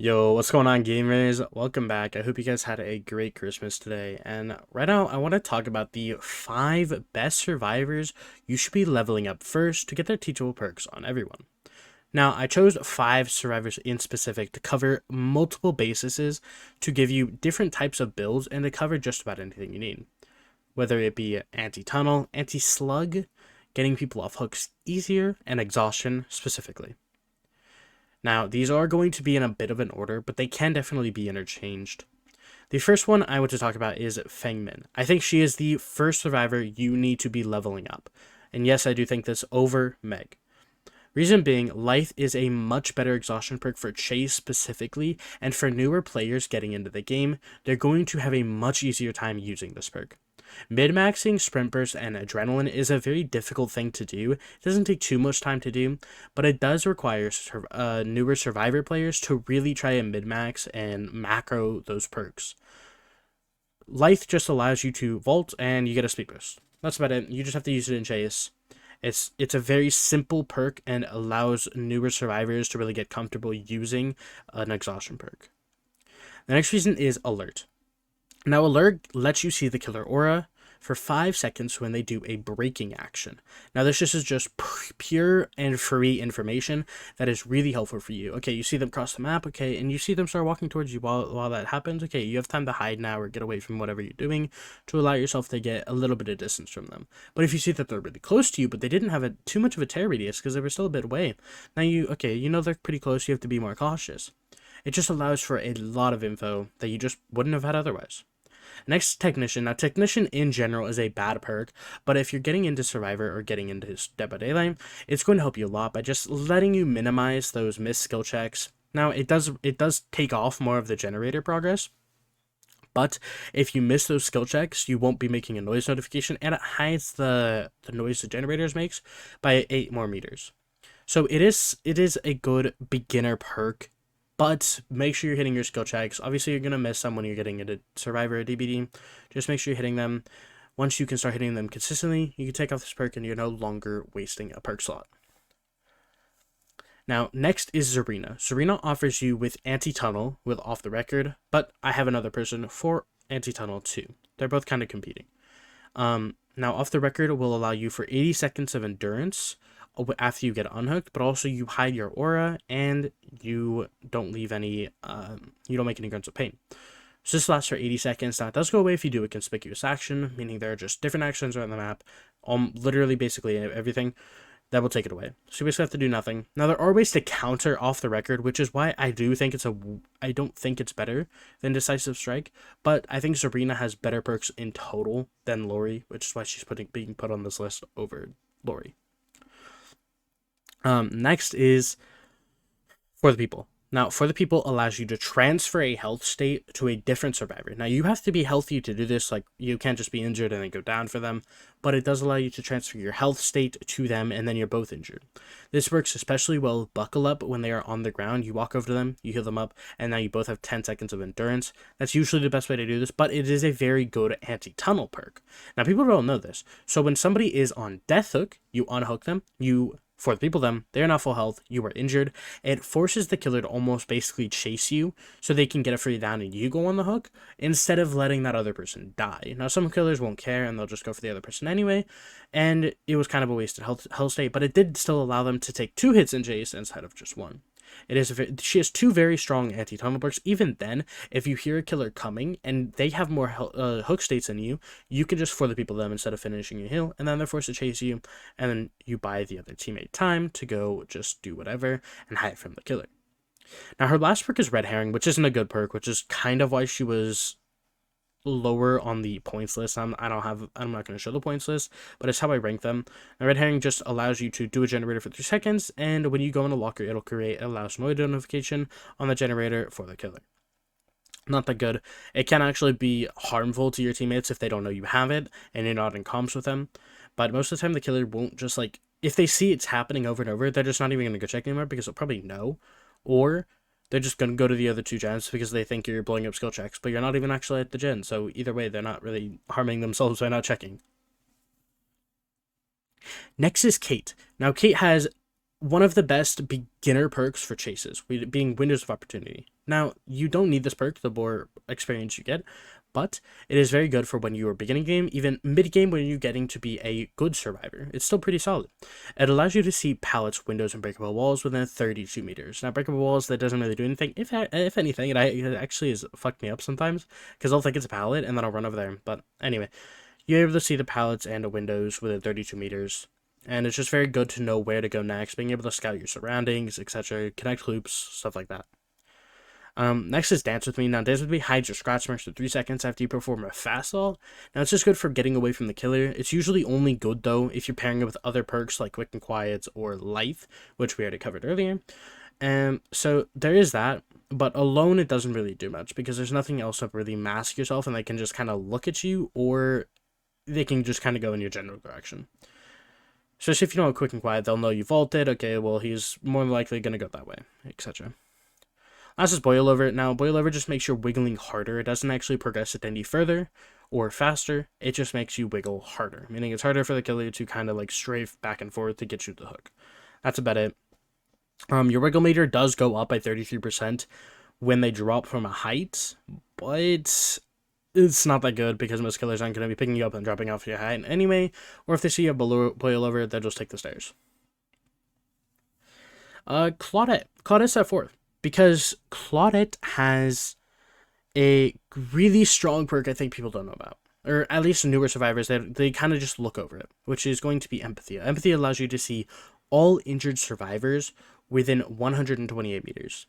Yo, what's going on, gamers? Welcome back. I hope you guys had a great Christmas today. And right now, I want to talk about the 5 best survivors you should be leveling up first to get their teachable perks on everyone. Now, I chose 5 survivors in specific to cover multiple bases to give you different types of builds and to cover just about anything you need. Whether it be anti-tunnel, anti-slug, getting people off hooks easier, and exhaustion specifically. Now, these are going to be in a bit of an order, but they can definitely be interchanged. The first one I want to talk about is Fengmin. I think she is the first survivor you need to be leveling up. And yes, I do think this over Meg. Reason being, Lithe is a much better exhaustion perk for Chase specifically, and for newer players getting into the game, they're going to have a much easier time using this perk. Min-maxing sprint burst and adrenaline is a very difficult thing to do. It doesn't take too much time to do, but it does require newer survivor players to really try and min-max and macro those perks. Lithe just allows you to vault and you get a speed boost. That's about it. You just have to use it in Chase. It's a very simple perk and allows newer survivors to really get comfortable using an exhaustion perk. The next reason is Alert. Now, Alert lets you see the killer aura for 5 seconds when they do a breaking action. Now, this is just pure and free information that is really helpful for you. Okay, you see them cross the map, okay, and you see them start walking towards you while that happens. Okay, you have time to hide now or get away from whatever you're doing to allow yourself to get a little bit of distance from them. But if you see that they're really close to you, but they didn't have too much of a tear radius because they were still a bit away, now you know they're pretty close, you have to be more cautious. It just allows for a lot of info that you just wouldn't have had otherwise. Next, Technician. Now, Technician in general is a bad perk, but if you're getting into Survivor or getting into Dead by Daylight, it's going to help you a lot by just letting you minimize those missed skill checks. Now, it does take off more of the generator progress, but if you miss those skill checks, you won't be making a noise notification, and it hides the noise the generators makes by 8 more meters. So it is a good beginner perk, but make sure you're hitting your skill checks. Obviously, you're going to miss some when you're getting into Survivor or DBD. Just make sure you're hitting them. Once you can start hitting them consistently, you can take off this perk and you're no longer wasting a perk slot. Now, next is Zarina. Zarina offers you with Anti-Tunnel with Off the Record, but I have another person for Anti-Tunnel too. They're both kind of competing. Now, Off the Record will allow you for 80 seconds of endurance after you get unhooked, but also you hide your aura and you don't leave any you don't make any grunts of pain. So this lasts for 80 seconds. Now it does go away if you do a conspicuous action, meaning there are just different actions around the map, literally basically everything that will take it away. So you basically have to do nothing. Now there are ways to counter Off the Record, which is why I don't think it's better than Decisive Strike, but I think Zarina has better perks in total than Lori, which is why she's being put on this list over Lori. Next is For the People. Now, For the People allows you to transfer a health state to a different survivor. Now, you have to be healthy to do this. Like, you can't just be injured and then go down for them. But it does allow you to transfer your health state to them, and then you're both injured. This works especially well with Buckle Up when they are on the ground. You walk over to them, you heal them up, and now you both have 10 seconds of endurance. That's usually the best way to do this, but it is a very good anti-tunnel perk. Now, people don't know this. So when somebody is on Death Hook, you unhook them, For the People them, they're not full health, you are injured. It forces the killer to almost basically chase you so they can get a free down and you go on the hook instead of letting that other person die. Now, some killers won't care and they'll just go for the other person anyway, and it was kind of a wasted health state, but it did still allow them to take 2 hits in Chase instead of just 1. She has 2 very strong anti-tunnel perks. Even then, if you hear a killer coming and they have more hook states than you can just For the People them instead of finishing your heal, and then they're forced to chase you, and then you buy the other teammate time to go just do whatever and hide from the killer. Now, her last perk is Red Herring, which isn't a good perk, which is kind of why she was lower on the points list. I'm not going to show the points list, but it's how I rank them. Now, Red Herring just allows you to do a generator for 3 seconds, and when you go in a locker, it'll allow noise notification on the generator for the killer. Not that good. It can actually be harmful to your teammates if they don't know you have it and you're not in comms with them, but most of the time the killer won't just, like, if they see it's happening over and over, they're just not even going to go check anymore because they'll probably know, or they're just going to go to the other 2 gens because they think you're blowing up skill checks, but you're not even actually at the gen. So either way, they're not really harming themselves by not checking. Next is Kate. Now, Kate has one of the best beginner perks for chases, being windows of opportunity. Now, you don't need this perk the more experience you get, but it is very good for when you are beginning game, even mid game when you're getting to be a good survivor. It's still pretty solid. It allows you to see pallets, windows, and breakable walls within 32 meters. Now, breakable walls, that doesn't really do anything. If anything, it actually has fucked me up sometimes, because I'll think it's a pallet, and then I'll run over there. But anyway, you're able to see the pallets and the windows within 32 meters. And it's just very good to know where to go next, being able to scout your surroundings, etc., connect loops, stuff like that. Next is Dance With Me. Now, Dance With Me hides your scratch marks for 3 seconds after you perform a fast all. Now, it's just good for getting away from the killer. It's usually only good, though, if you're pairing it with other perks like Quick and Quiet or Life, which we already covered earlier. So there is that, but alone it doesn't really do much, because there's nothing else to really mask yourself, and they can just kind of look at you, or they can just kind of go in your general direction. Especially if you don't have Quick and Quiet, they'll know you vaulted. Okay, well, he's more likely going to go that way, etc. Last is Boil Over. Now, Boil Over just makes your wiggling harder. It doesn't actually progress it any further or faster. It just makes you wiggle harder, meaning it's harder for the killer to kind of like strafe back and forth to get you the hook. That's about it. Your wiggle meter does go up by 33% when they drop from a height, but it's not that good, because most killers aren't going to be picking you up and dropping off your height anyway, or if they see you below Boil Over, they'll just take the stairs. Claudet. Claudet's at 4th, because Claudet has a really strong perk I think people don't know about, or at least newer survivors, they kind of just look over it, which is going to be Empathy. Empathy allows you to see all injured survivors within 128 meters.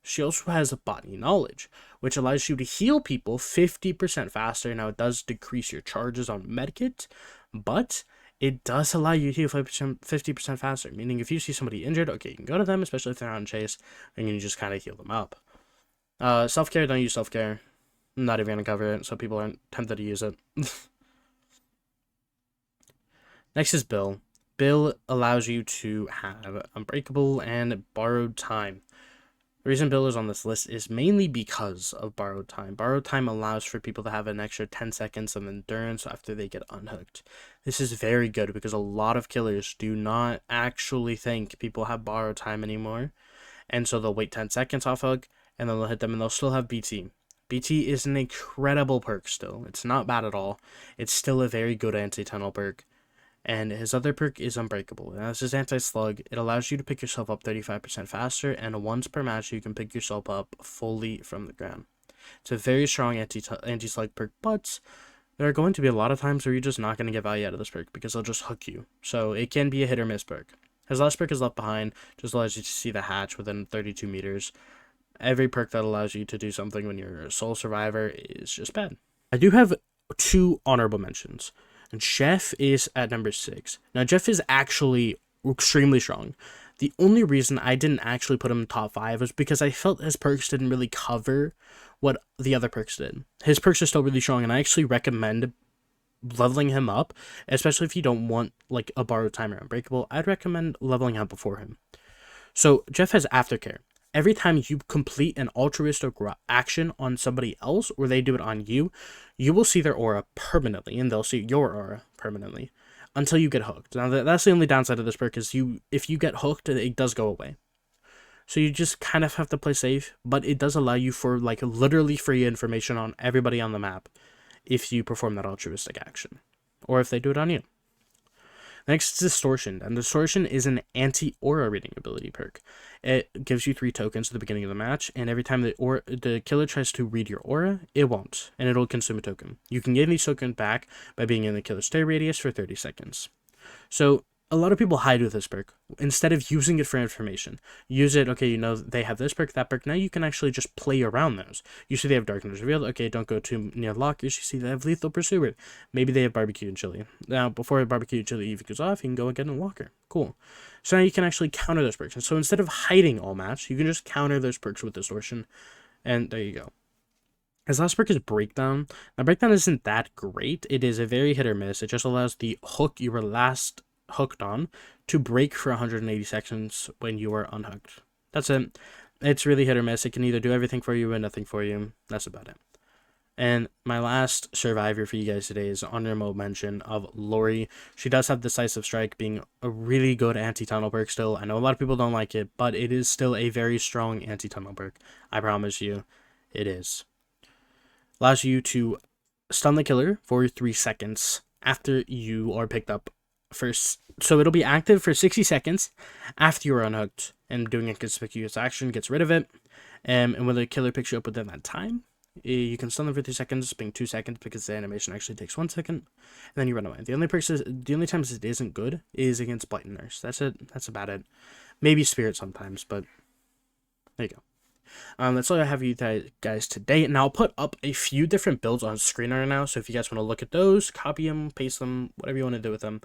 She also has Botany Knowledge, which allows you to heal people 50% faster. Now, it does decrease your charges on medkit, but it does allow you to heal 50% faster, meaning if you see somebody injured, okay, you can go to them, especially if they're on chase, and you just kind of heal them up. Self-care, don't use self-care. I'm not even going to cover it, so people aren't tempted to use it. Next is Bill. Bill allows you to have Unbreakable and Borrowed Time. The reason Bill is on this list is mainly because of Borrowed Time. Borrowed Time allows for people to have an extra 10 seconds of endurance after they get unhooked. This is very good, because a lot of killers do not actually think people have Borrowed Time anymore, and so they'll wait 10 seconds off hook, and then they'll hit them, and they'll still have BT. BT is an incredible perk still. It's not bad at all. It's still a very good anti-tunnel perk. And his other perk is Unbreakable. And that's his anti-slug. It allows you to pick yourself up 35% faster, and once per match you can pick yourself up fully from the ground. It's a very strong anti-slug perk, but there are going to be a lot of times where you're just not going to get value out of this perk, because they'll just hook you. So it can be a hit or miss perk. His last perk is Left Behind, just allows you to see the hatch within 32 meters. Every perk that allows you to do something when you're a sole survivor is just bad. I do have 2 honorable mentions. Jeff is at number 6. Now, Jeff is actually extremely strong. The only reason I didn't actually put him in top 5 was because I felt his perks didn't really cover what the other perks did. His perks are still really strong, and I actually recommend leveling him up, especially if you don't want like a Borrowed Time or Unbreakable. I'd recommend leveling up before him. So Jeff has Aftercare. Every time you complete an altruistic action on somebody else, or they do it on you, you will see their aura permanently, and they'll see your aura permanently until you get hooked. Now, that's the only downside of this perk, is if you get hooked, it does go away. So you just kind of have to play safe, but it does allow you for like literally free information on everybody on the map if you perform that altruistic action, or if they do it on you. Next is Distortion, and Distortion is an anti-aura reading ability perk. It gives you 3 tokens at the beginning of the match, and every time the killer tries to read your aura, it won't, and it'll consume a token. You can gain these tokens back by being in the killer's stay radius for 30 seconds. So a lot of people hide with this perk. Instead of using it for information, use it, okay, you know, they have this perk, that perk. Now you can actually just play around those. You see they have Darkness Revealed. Okay, don't go too near lockers. You see they have Lethal Pursuer. Maybe they have Barbecue and Chili. Now, before Barbecue and Chili even goes off, you can go and get a locker. Cool. So now you can actually counter those perks. And so instead of hiding all match, you can just counter those perks with Distortion. And there you go. His last perk is Breakdown. Now, Breakdown isn't that great. It is a very hit or miss. It just allows the hook you were last hooked on to break for 180 seconds when you are unhooked. That's it. It's really hit or miss. It can either do everything for you or nothing for you. That's about it. And my last survivor for you guys today is honorable mention of Lori. She does have Decisive Strike, being a really good anti-tunnel perk still. I know a lot of people don't like it, but it is still a very strong anti-tunnel perk. I promise you, it is. Allows you to stun the killer for 3 seconds after you are picked up first. So it'll be active for 60 seconds after you're unhooked, and doing a conspicuous action gets rid of it. And when the killer picks you up within that time, you can stun them for 3 seconds, being 2 seconds because the animation actually takes 1 second, and then you run away. The only times it isn't good is against Blight and Nurse. That's it. That's about it. Maybe Spirit sometimes, but there you go. That's all I have for you guys today, and I'll put up a few different builds on screen right now, so if you guys want to look at those, copy them, paste them, whatever you want to do with them,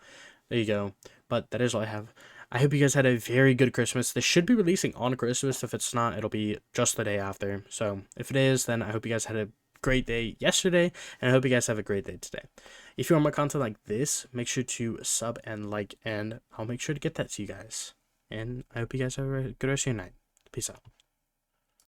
there you go. But that is all I have. I hope you guys had a very good Christmas. This should be releasing on Christmas. If it's not, it'll be just the day after. So if it is, then I hope you guys had a great day yesterday, and I hope you guys have a great day today. If you want more content like this, make sure to sub and like, and I'll make sure to get that to you guys. And I hope you guys have a good rest of your night. Peace out.